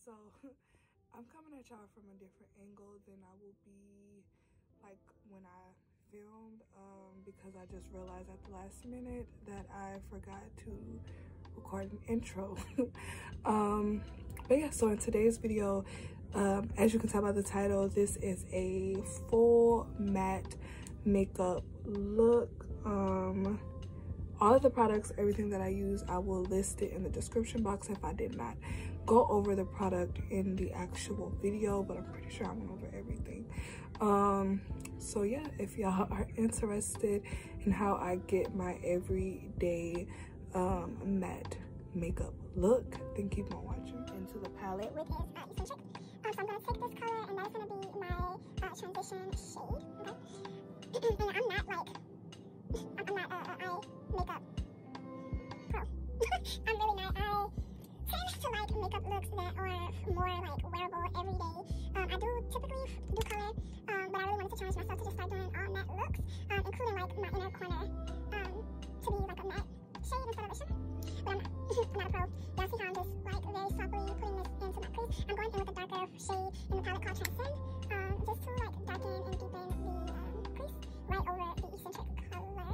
So I'm coming at y'all from a different angle than I will be like when I filmed, because I just realized at the last minute that I forgot to record an intro. But yeah, so in today's video, as you can tell by the title, this is a full matte makeup look. All of the products, everything that I use, I will list it in the description box if I did not go over the product in the actual video, but I'm pretty sure I went over everything. So yeah, if y'all are interested in how I get my everyday matte makeup look, then keep on watching. Into the palette, which is eccentric. So I'm gonna take this color, and that's gonna be my transition shade. Okay, and I'm not eye makeup pro. I'm really not. I tend to like makeup looks that are more like wearable every day. I do typically do color, but I really wanted to challenge myself to just start doing all matte looks, including like my inner corner to be like a matte shade instead of a shimmer. But I'm not. I'm not a pro. Y'all see how I'm just like very softly putting this into my crease. I'm going in with a darker shade in the palette called Transcend, just to like darken and deepen the crease right over the eccentric color.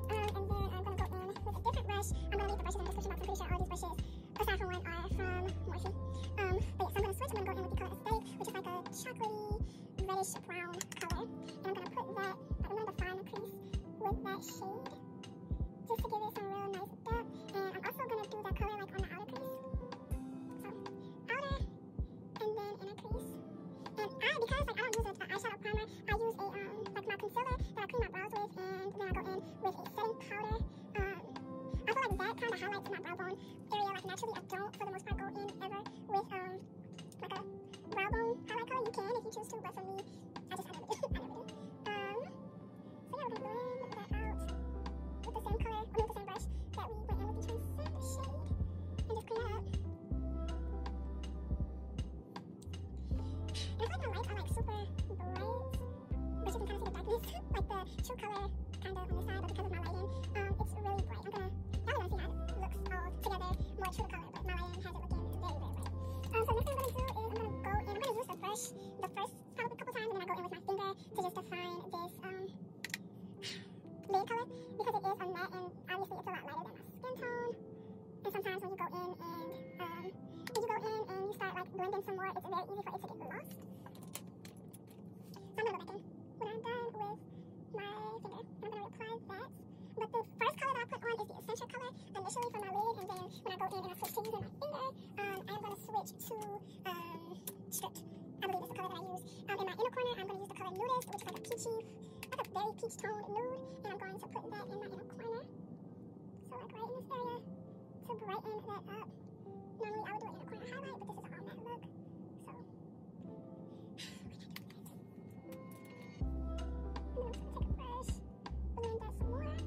And then I'm gonna go in with a different brush. I'm gonna leave the brushes in the description box. I'm pretty sure all these brushes, aside from one, are from Morphe. But yes, I'm gonna switch. I'm gonna go in with the color Aesthetic, which is like a chocolatey, reddish brown color. And I'm gonna put that. I'm gonna define the crease with that shade, just to give it some real nice depth. And I'm also gonna do that color like on the outer crease. So outer, and then inner crease. And because like I don't use an eyeshadow primer, I use a like my concealer that I clean my brows with, and then I go in with a setting powder. I feel like that kind of highlights my brow bone area. Like naturally, I don't for the most part go in ever with like a brow bone highlight color. You can if you choose to, but for me, I never do. So yeah, we're gonna blend that out with the same color, with the same brush that we went in with the Transcend shade, and just clean it up. And I feel like my lights are like super bright, but you can kind of see the darkness, like the true color kind of on this side, but because of my lighting, it's really bright. Y'all gonna see how it looks all together, more true color, but my lighting has it looking very, very bright. So next thing I'm gonna do is I'm gonna go in, I'm gonna use the brush the first probably couple times, and then I go in with my finger to just define this lid color, because it is a matte, and obviously it's a lot lighter than my skin tone. And sometimes when you go in and you start like blending some more, it's very easy for it to get lost. So I'm gonna go back in when I'm done with my finger, and I'm gonna reapply that. But the first color that I put on is the eccentric color initially for my lid, and then when I go in and I switch to using my finger, I'm gonna switch to stripped. I believe it's the color that I use. In my inner corner, I'm gonna use the color Nudist, which is like a peachy, like a very peach toned nude, and I'm going to put that in my inner corner. So like right in this area to brighten that up. Normally I would do an inner corner highlight, but this is an all matte look. So and then I'm just gonna take a brush, blend that some more.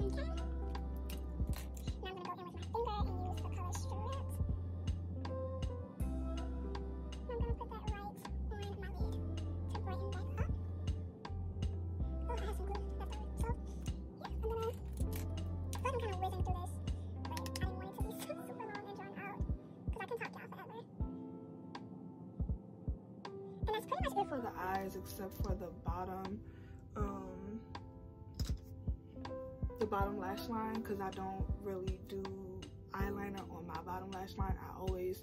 Okay. Now I'm gonna go in with my finger and use the color Stripped. And I'm gonna put that right on my lid to brighten that up. Oh, I have some glue left over. So yeah, I'm kind of whizzing through this, but I didn't want it to be super long and drawn out, because I can talk y'all forever. And that's pretty much it for the eyes, except for the bottom lash line, because I don't really do eyeliner on my bottom lash line. I always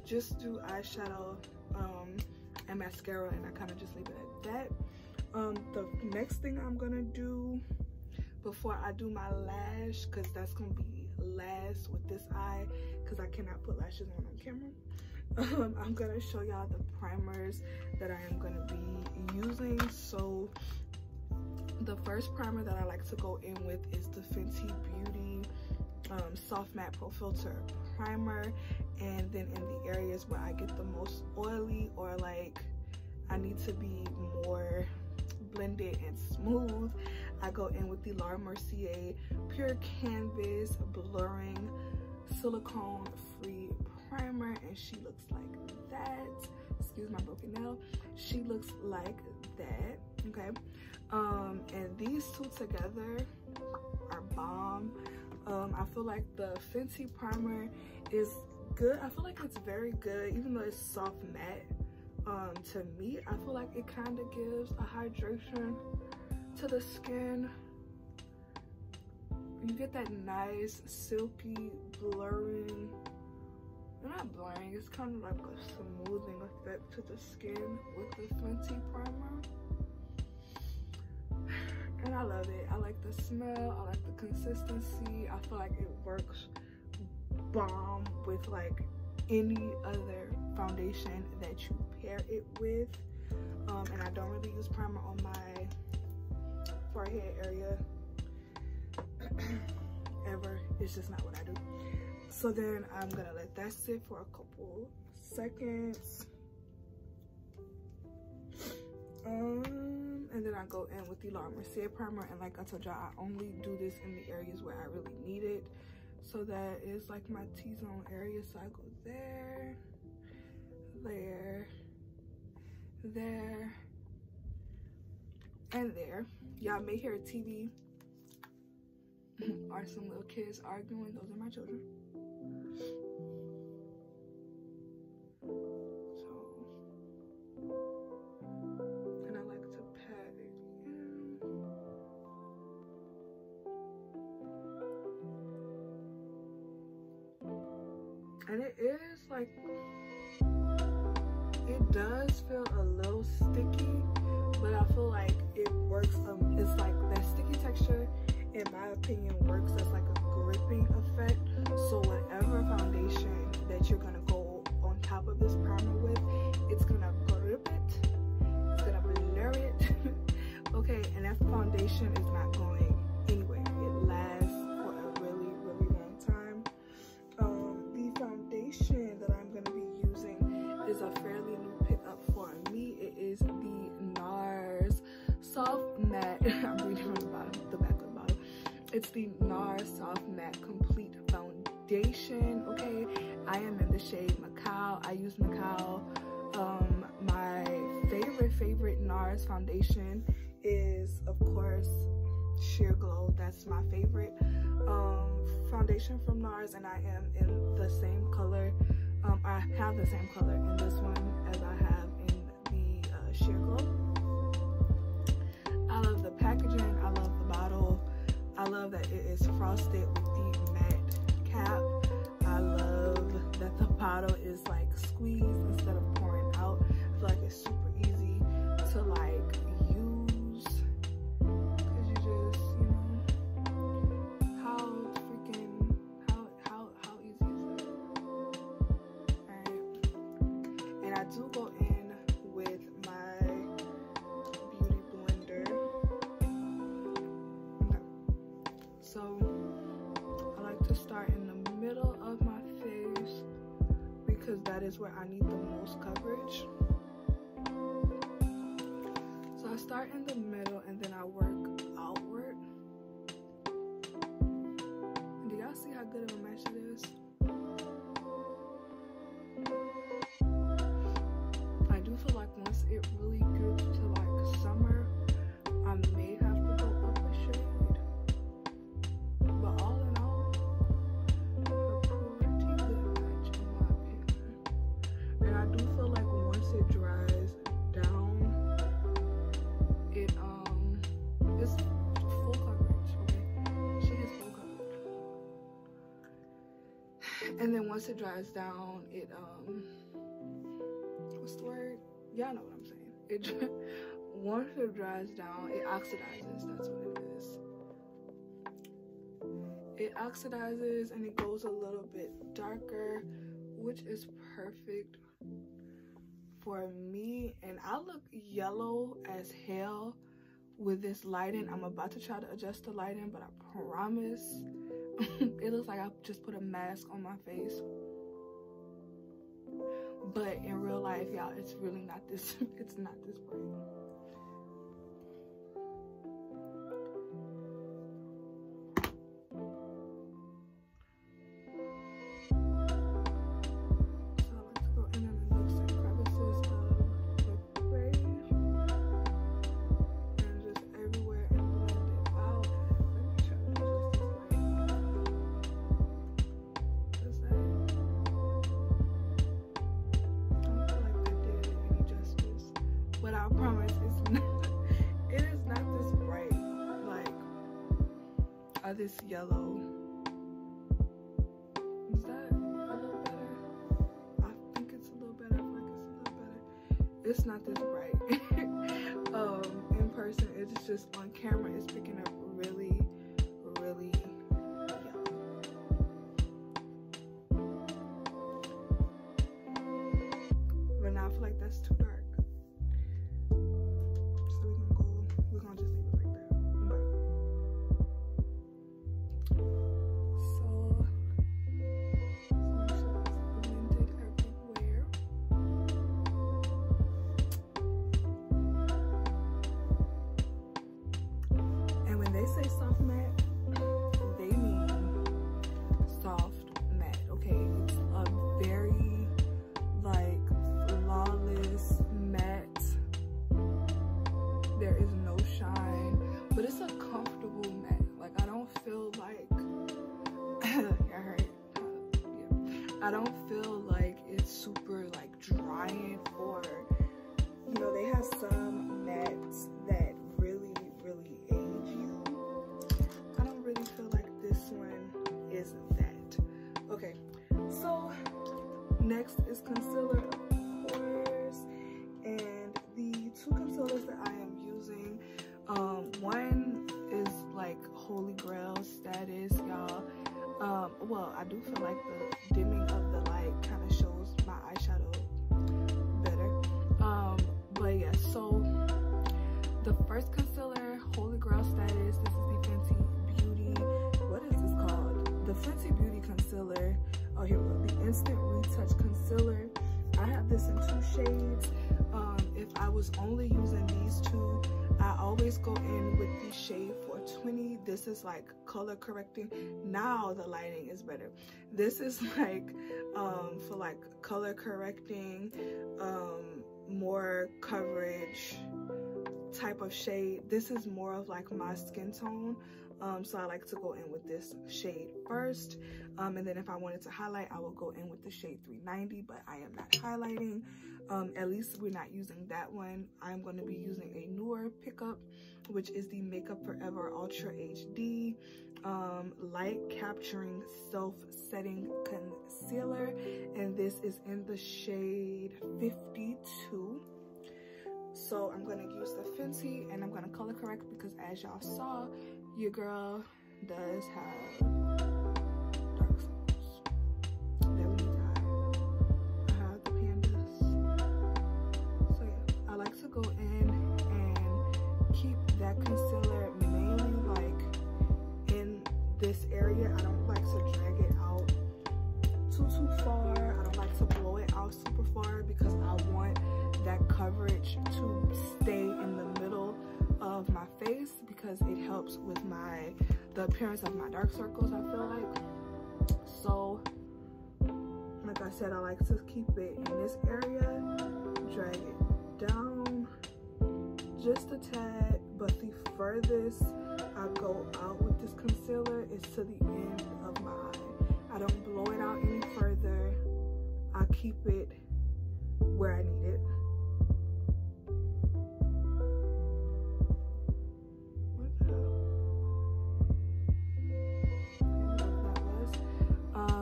just do eyeshadow and mascara, and I kind of just leave it at that. The next thing I'm gonna do before I do my lash, because that's gonna be last with this eye, because I cannot put lashes on camera, I'm gonna show y'all the primers that I am gonna be using. So the first primer that I like to go in with is the Fenty Beauty Soft Matte Pro Filter Primer, and then in the areas where I get the most oily, or like I need to be more blended and smooth, I go in with the Laura Mercier Pure Canvas Blurring Silicone Free Primer, and she looks like that. Excuse my broken nail. She looks like that. Okay, and these two together are bomb. I feel like the Fenty primer is good. I feel like it's very good, even though it's soft matte. To me, I feel like it kind of gives a hydration to the skin. You get that nice silky blurring, not blurring, it's kind of like a smoothing effect to the skin with the Fenty primer. And I love it. I like the smell, I like the consistency. I feel like it works bomb with like any other foundation that you pair it with. And I don't really use primer on my forehead area ever. It's just not what I do. So then I'm gonna let that sit for a couple seconds. And then I go in with the Laura Mercier primer, and like I told y'all, I only do this in the areas where I really need it. So that is like my T-zone area. So I go there, there, there, and there. Y'all may hear a TV or some little kids arguing. Those are my children. And it is like, it does feel a little sticky, but I feel like it works. It's like that sticky texture, in my opinion, works as like a gripping effect. So whatever foundation that you're gonna go on top of this primer with, it's gonna grip it, it's gonna blur it. Okay, and that foundation is not going anywhere. It lasts for a really, really long time. The foundation that I'm going to be using is a fairly new pickup for me. It is the NARS Soft Matte. I'm reading from the bottom, the back of the bottle. It's the NARS Soft Matte Complete Foundation. Okay, I am in the shade Macao. I use Macao. My favorite NARS foundation is, of course, Sheer Glow. That's my favorite foundation from NARS, and I am in the same color. I have the same color in this one as I have in the Sheer Glow. I love the packaging. I love the bottle. I love that it is frosted with the matte cap. I love that the bottle is like squeezed instead of pouring out. I feel like it's super easy to like use, because you just, you know, how easy is that? Alright. And I do go in with my beauty blender. Okay. So I like to start in the middle of my face because that is where I need the most coverage. So I start in the middle and then I work outward. Do y'all see how good of a match it is? I do feel like once it really gets to like summer, I may have to go up a shade. But all in all, a pretty good match in my opinion. And I do feel like once it dries down, it's full coverage, okay? She is full coverage. And then once it dries down, it what's the word? Y'all know what I'm saying. Once it dries down, it oxidizes. That's what it is. It oxidizes and it goes a little bit darker, which is perfect for me. And I look yellow as hell with this lighting. I'm about to try to adjust the lighting, but I promise it looks like I just put a mask on my face. But in real life, y'all, it's really not this, it's not this bright. I promise it's not, it is not this bright. Like, this yellow. Is that a little better? I think it's a little better. I feel like it's a little better. It's not this bright. In person, it's just on camera, it's picking up really, really yellow. But now I feel like that's too dark. So we're gonna just leave it like that. Okay. So make sure it's blended everywhere. And when they say soft matte, they mean soft matte, okay? It's a very, like, flawless matte. There is no shine, but it's a comfortable matte. Like, I don't feel like, I don't feel like it's super, like, drying, or, you know, they have some mattes that really, really age you. I don't really feel like this one is that. Okay, so next is concealer, of course, and the two concealers that I am using, one is like Holy Grail status, y'all. Well, I do feel like the dimming of the light kind of shows my eyeshadow better. But yeah, so the first concealer, Holy Grail status, this is the Fenty Beauty, what is this called? The Fenty Beauty concealer. Oh, here we go, the Instant Retouch concealer. I have this in 2 shades. If I was only using these 2, I always go in with the shade 420. This is like color correcting. Now the lighting is better. This is like for like color correcting, more coverage type of shade. This is more of like my skin tone. So I like to go in with this shade first, and then if I wanted to highlight, I will go in with the shade 390, but I am not highlighting. At least we're not using that one. I'm going to be using a newer pickup, which is the Makeup Forever Ultra HD light capturing self-setting concealer, and this is in the shade 52. So I'm going to use the Fenty, and I'm going to color correct because, as y'all saw, your girl does have dark circles that we need to hide. I have the pandas. So yeah, I like to go in and keep that concealer mainly like in this area. I don't like to drag it out too far. I don't like to blow it out super far because I want that coverage to stay in the middle of my face, because it helps with the appearance of my dark circles, I feel like. So like I said, I like to keep it in this area, drag it down just a tad, but the furthest I go out with this concealer is to the end of my eye. I don't blow it out any further. I keep it where I need it.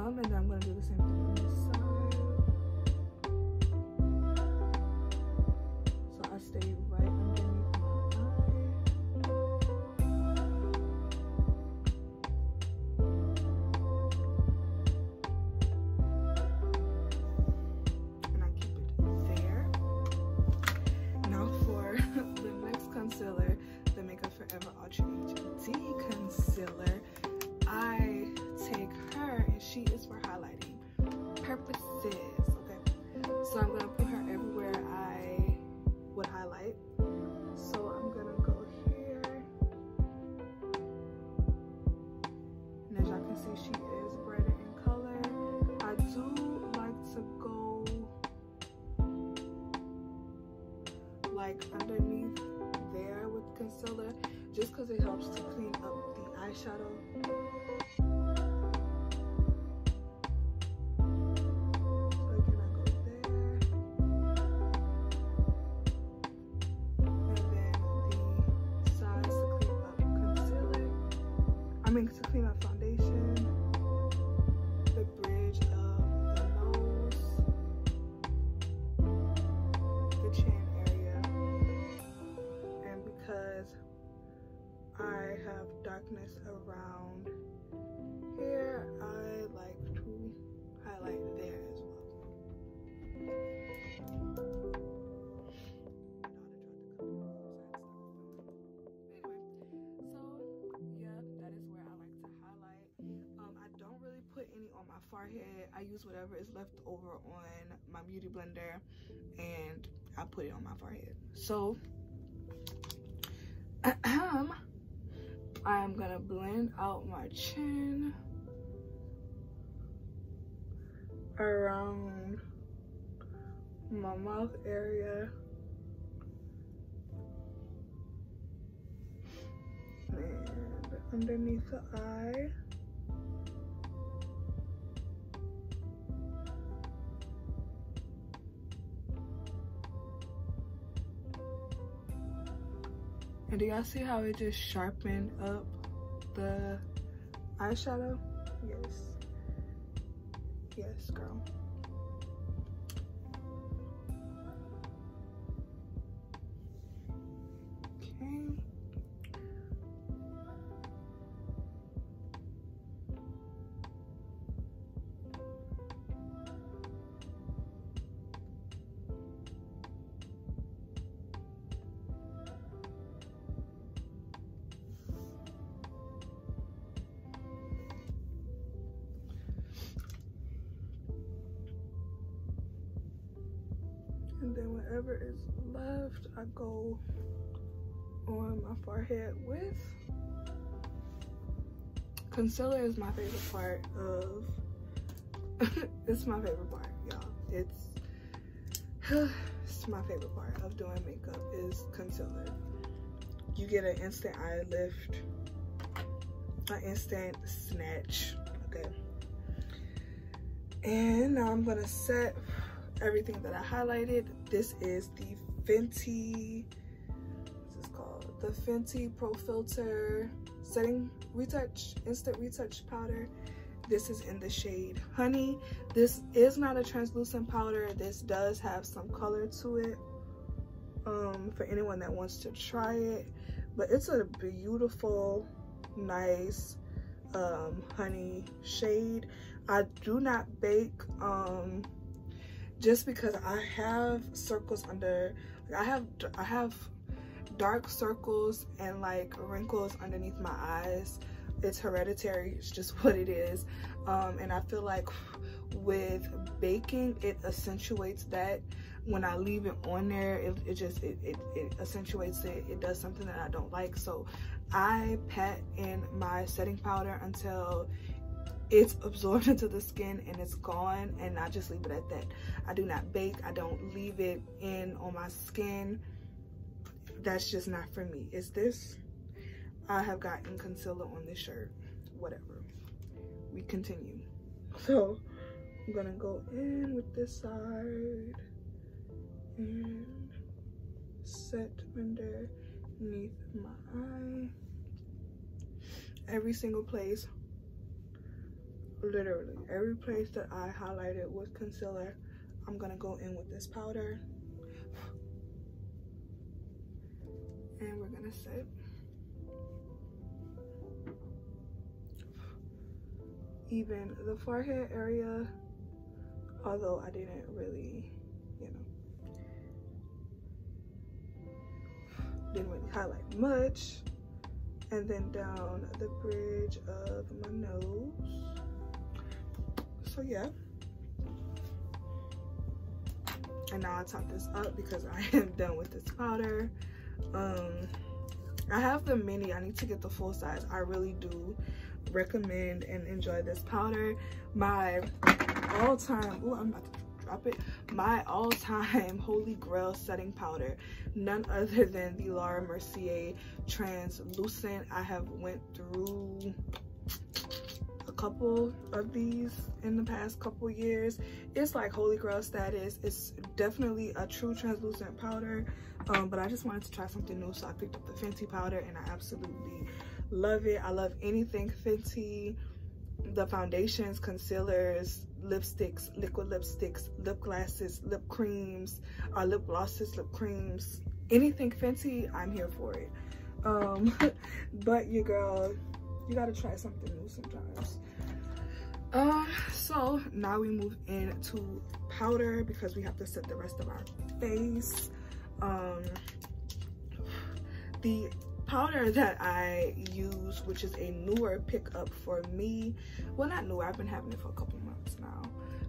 And then I'm going to do the same thing on this side. So I stay right underneath my eye. And I keep it there. Now for the next concealer, the Makeup Forever Ultra HD concealer. I take her, and she is for highlighting purposes, okay? So I'm gonna put her everywhere I would highlight. So I'm gonna go here, and as y'all can see, she is brighter in color. I do like to go like underneath there with concealer, just because it helps to clean up the eyeshadow. So again, I go there. mean to clean up foundation, the bridge of the nose, the chin area, and because I have darkness around here, I like to highlight there as well. Any on my forehead. I use whatever is left over on my beauty blender and I put it on my forehead. So I'm gonna blend out my chin around my mouth area and underneath the eye. And do y'all see how it just sharpened up the eyeshadow? Yes. Yes, girl. Okay. And then whatever is left, I go on my forehead with concealer. Is my favorite part of it's my favorite part, y'all. It's my favorite part of doing makeup is concealer. You get an instant eye lift, an instant snatch. Okay, and now I'm gonna set everything that I highlighted. This is the Fenty, what's this called? The Fenty Pro Filter Setting Retouch, Instant Retouch Powder. This is in the shade Honey. This is not a translucent powder. This does have some color to it for anyone that wants to try it. But it's a beautiful, nice honey shade. I do not bake just because I have circles under, I have dark circles and like wrinkles underneath my eyes. It's hereditary, it's just what it is. And I feel like with baking, it accentuates that. When I leave it on there, it accentuates it. It does something that I don't like. So I pat in my setting powder until it's absorbed into the skin and it's gone, and I just leave it at that. I do not bake. I don't leave it in on my skin. That's just not for me. It's this. I have gotten concealer on this shirt. Whatever. We continue. So I'm gonna go in with this side and set underneath my eye. Every single place, literally every place that I highlighted with concealer, I'm gonna go in with this powder and we're gonna set. Even the forehead area, although I didn't really, didn't really highlight much. And then down the bridge of my nose. So yeah. And now I top this up because I am done with this powder. I have the mini. I need to get the full size. I really do recommend and enjoy this powder. My all-time, oh, I'm about to drop it. My all-time holy grail setting powder, none other than the Laura Mercier translucent. I have went through a couple of these in the past couple years. It's like holy grail status. It's definitely a true translucent powder, but I just wanted to try something new, so I picked up the Fenty powder and I absolutely Love it. I love anything Fenty. The foundations, concealers, lipsticks, liquid lipsticks, lip glosses, lip creams, lip glosses, lip creams, anything Fenty, I'm here for it. But your girl, you gotta try something new sometimes. So now we move into powder because we have to set the rest of our face. The powder that I use, which is a newer pickup for me, well, not newer, I've been having it for a couple months now,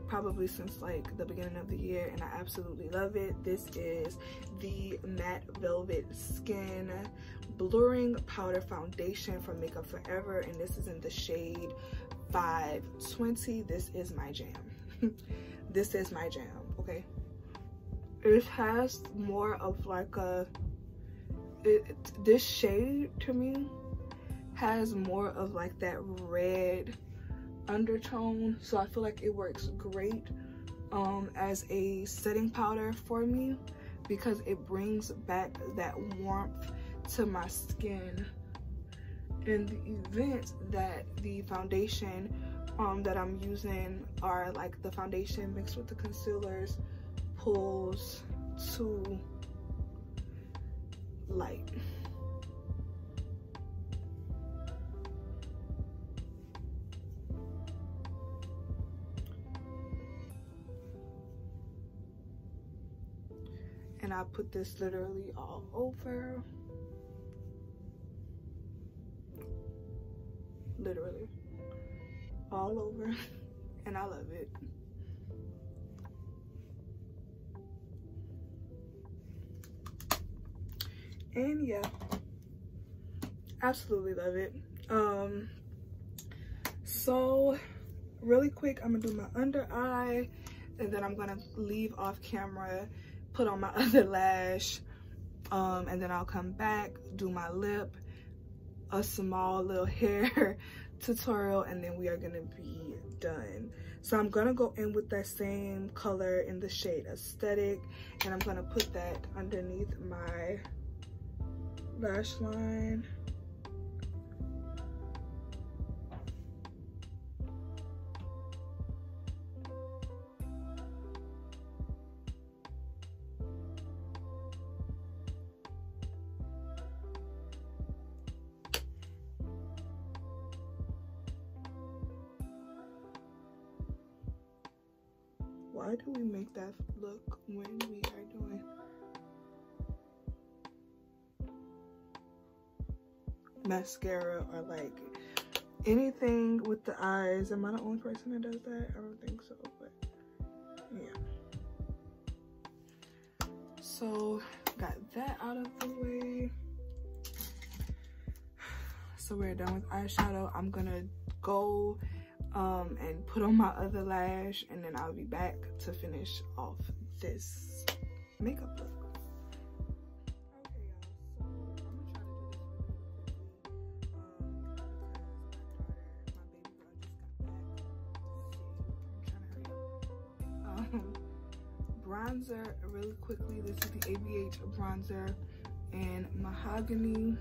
probably since like the beginning of the year, and I absolutely love it. This is the Matte Velvet Skin Blurring Powder Foundation from Makeup Forever, and this is in the shade 520. This is my jam. This is my jam. Okay, it has more of like a this shade to me has more of like that red undertone, so I feel like it works great as a setting powder for me because it brings back that warmth to my skin in the event that the foundation that I'm using are like the foundation mixed with the concealers pulls too light. And I put this literally all over. Literally all over, and I love it. And yeah, absolutely love it. So really quick, I'm gonna do my under eye, and then I'm gonna leave off camera, put on my other lash, and then I'll come back, do my lip, a small little hair tutorial, and then we are gonna be done. So I'm gonna go in with that same color in the shade Aesthetic, and I'm gonna put that underneath my lash line. Why do we make that look when we are doing mascara or like anything with the eyes? Am I the only person that does that? I don't think so, but yeah. So got that out of the way. So we're done with eyeshadow. I'm gonna go and put on my other lash, and then I'll be back to finish off this makeup look. Bronzer really quickly. This is the ABH bronzer in Mahogany.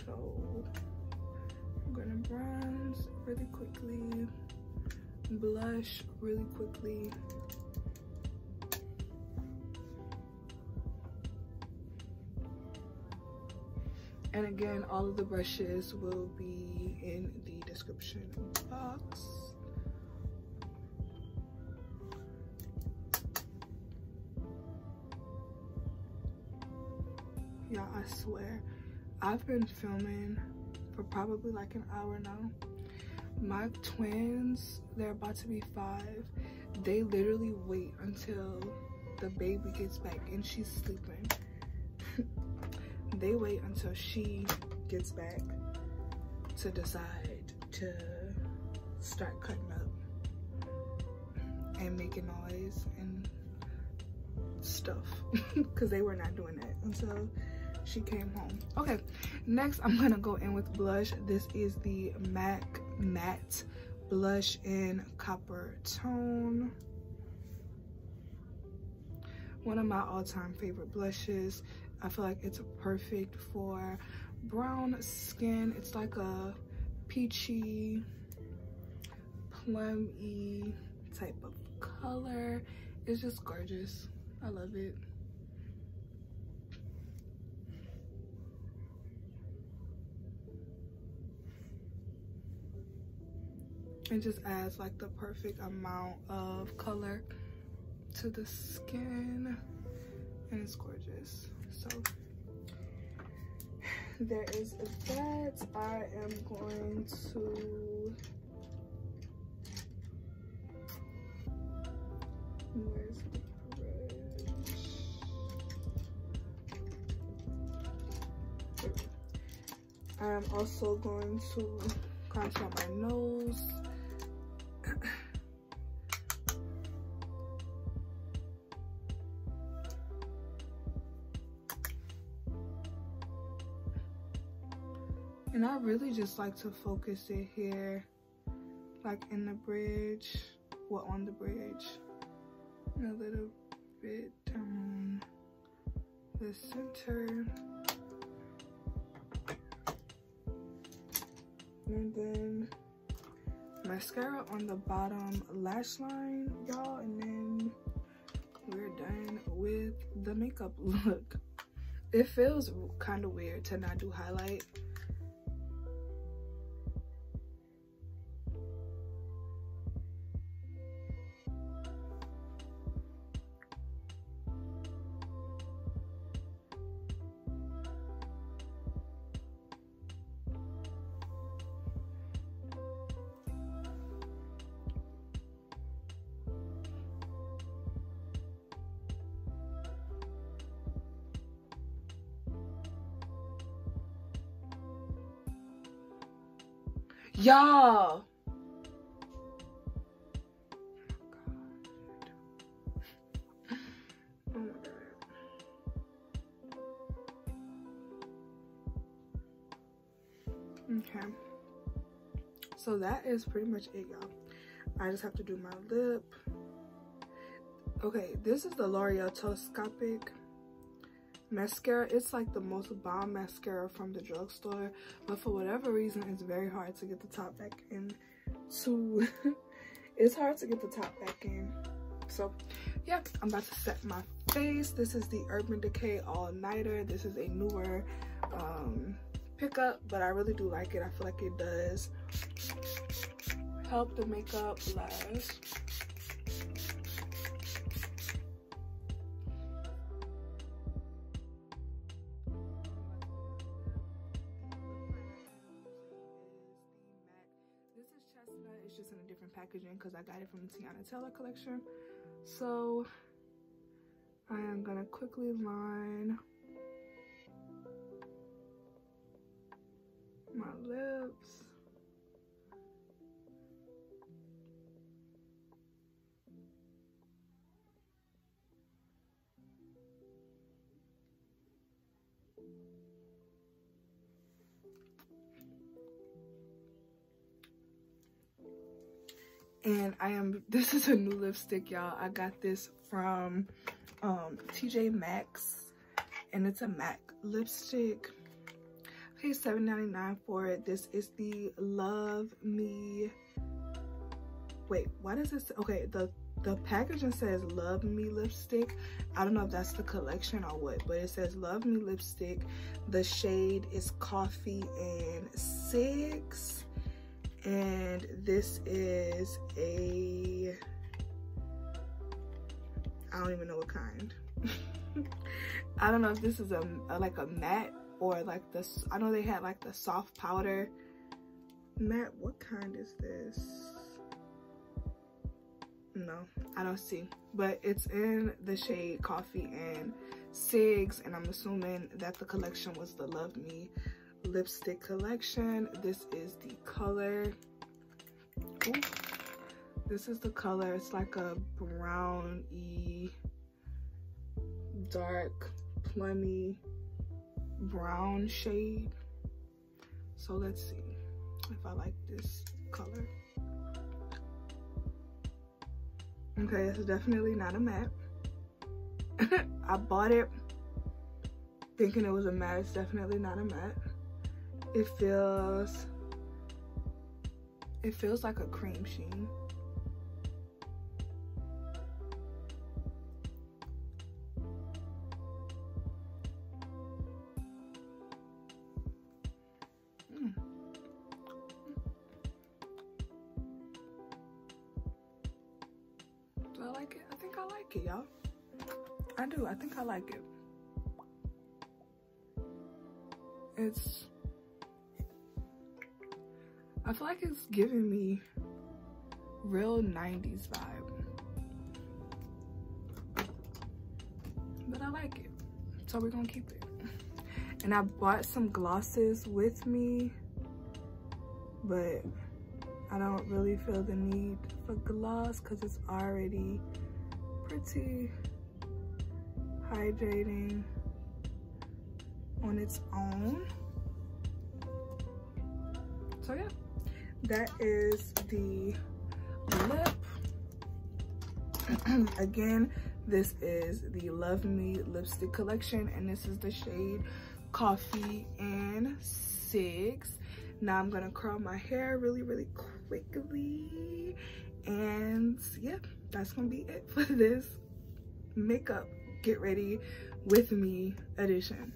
So I'm gonna bronze really quickly, blush really quickly. And again, all of the brushes will be in the description box. Y'all, I swear, I've been filming for probably like an hour now. My twins, they're about to be 5. They literally wait until the baby gets back and she's sleeping. They wait until she gets back to decide to start cutting up and making noise and stuff because they were not doing that until she came home. Okay, next I'm gonna go in with blush. This is the MAC Matte Blush in Copper Tone. One of my all-time favorite blushes. I feel like it's perfect for brown skin. It's like a peachy, plum-y type of color. It's just gorgeous. I love it. It just adds like the perfect amount of color to the skin, and it's gorgeous. So there is that. I am going to, where's the brush? I am also going to contour my nose. And I really just like to focus it here, like in the bridge, well, on the bridge, and a little bit down the center. And then mascara on the bottom lash line, y'all, and then we're done with the makeup look. It feels kind of weird to not do highlight. Y'all, oh my god. Okay, so that is pretty much it, y'all. I just have to do my lip. Okay, this is the L'Oreal Telescopic mascara. It's like the most bomb mascara from the drugstore, but for whatever reason it's very hard to get the top back in to it's hard to get the top back in. So yeah, I'm about to set my face. This is the Urban Decay All Nighter. This is a newer pickup, but I really do like it. I feel like it does help the makeup last. It's just in a different packaging because I got it from the Tiana Taylor collection. So I am gonna quickly line my lips. And this is a new lipstick, y'all. I got this from TJ Maxx, and it's a MAC lipstick. I paid $7.99 for it. This is the Love Me, wait, why does this, okay, the packaging says Love Me lipstick. I don't know if that's the collection or what, but it says Love Me lipstick. The shade is Coffee and Cigs. And this is a, I don't even know what kind. I don't know if this is like a matte or like this. I know they had like the soft powder matte. What kind is this? No, I don't see. But it's in the shade Coffee and Cigs, and I'm assuming that the collection was the Love Me lipstick collection. This is the color. Ooh. This is the color. It's like a browny, dark, plummy brown shade. So let's see if I like this color. Okay, it's definitely not a matte. I bought it thinking it was a matte. It's definitely not a matte. It feels like a cream sheen. Do I like it? I think I like it, y'all. I do. I think I like it. I feel like it's giving me real 90s vibe. But I like it. So we're gonna keep it. And I bought some glosses with me, but I don't really feel the need for gloss because it's already pretty hydrating on its own. So yeah, that is the lip. Again, this is the Love Me lipstick collection, and this is the shade Coffee and 6. Now I'm gonna curl my hair really quickly, and yeah, that's gonna be it for this makeup get ready with me edition.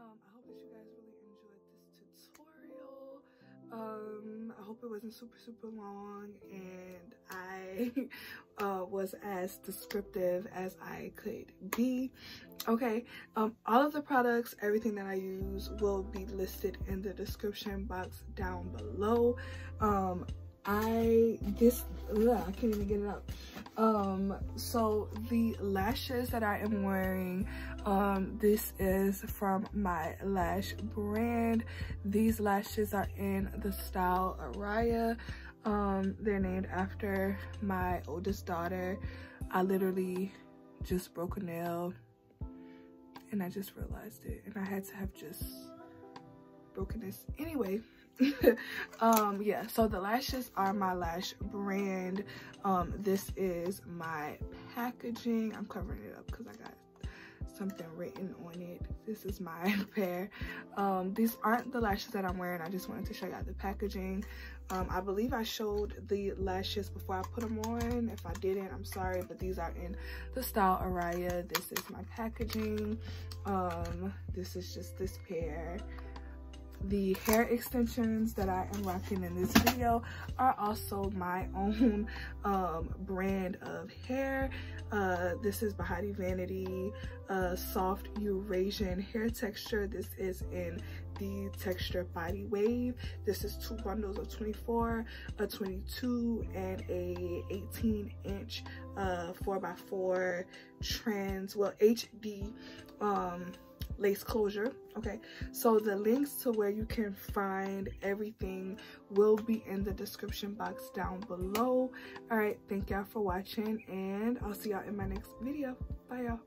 I hope that you guys really enjoyed this tutorial. I hope it wasn't super long and I was as descriptive as I could be. Okay, all of the products, everything that I use will be listed in the description box down below. I can't even get it up. So the lashes that I am wearing, this is from my lash brand. These lashes are in the style Araya. They're named after my oldest daughter. I literally just broke a nail and I just realized it, and I had to have just broken this anyway. Yeah, so the lashes are my lash brand. This is my packaging. I'm covering it up because I got something written on it. This is my pair. These aren't the lashes that I'm wearing. I just wanted to show you the packaging. I believe I showed the lashes before I put them on. If I didn't, I'm sorry, but these are in the style Araya. This is my packaging. This is just this pair. The hair extensions that I am rocking in this video are also my own brand of hair. This is Bahati Vanity soft Eurasian hair texture. This is in the texture body wave. This is 2 bundles of 24, a 22, and a 18-inch 4x4 HD lace closure. Okay, so the links to where you can find everything will be in the description box down below. All right, thank y'all for watching, and I'll see y'all in my next video. Bye y'all.